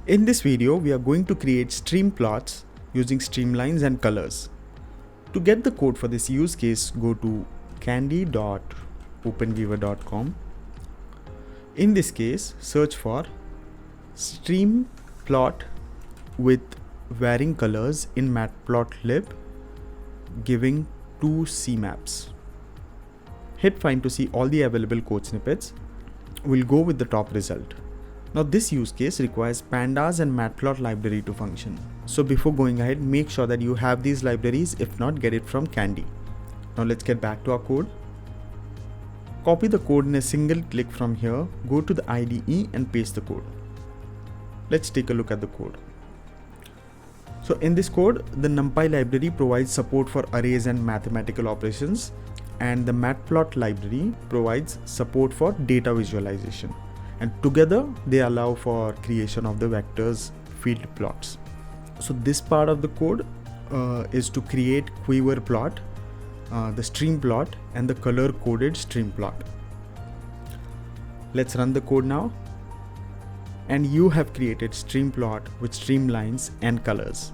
In this video, we are going to create stream plots using streamlines and colors. To get the code for this use case, go to kandi.openweaver.com. In this case, search for stream plot with varying colors in matplotlib giving 2 CMaps. Hit find to see all the available code snippets. We'll go with the top result. Now this use case requires pandas and matplot library to function. So before going ahead, make sure that you have these libraries. If not, get it from kandi. Now let's get back to our code. Copy the code in a single click from here, go to the IDE and paste the code. Let's take a look at the code. So in this code, the NumPy library provides support for arrays and mathematical operations, and the matplot library provides support for data visualization. And together they allow for creation of the vectors field plots. So this part of the code is to create quiver plot, the stream plot and the color coded stream plot. Let's run the code now. And you have created stream plot with streamlines and colors.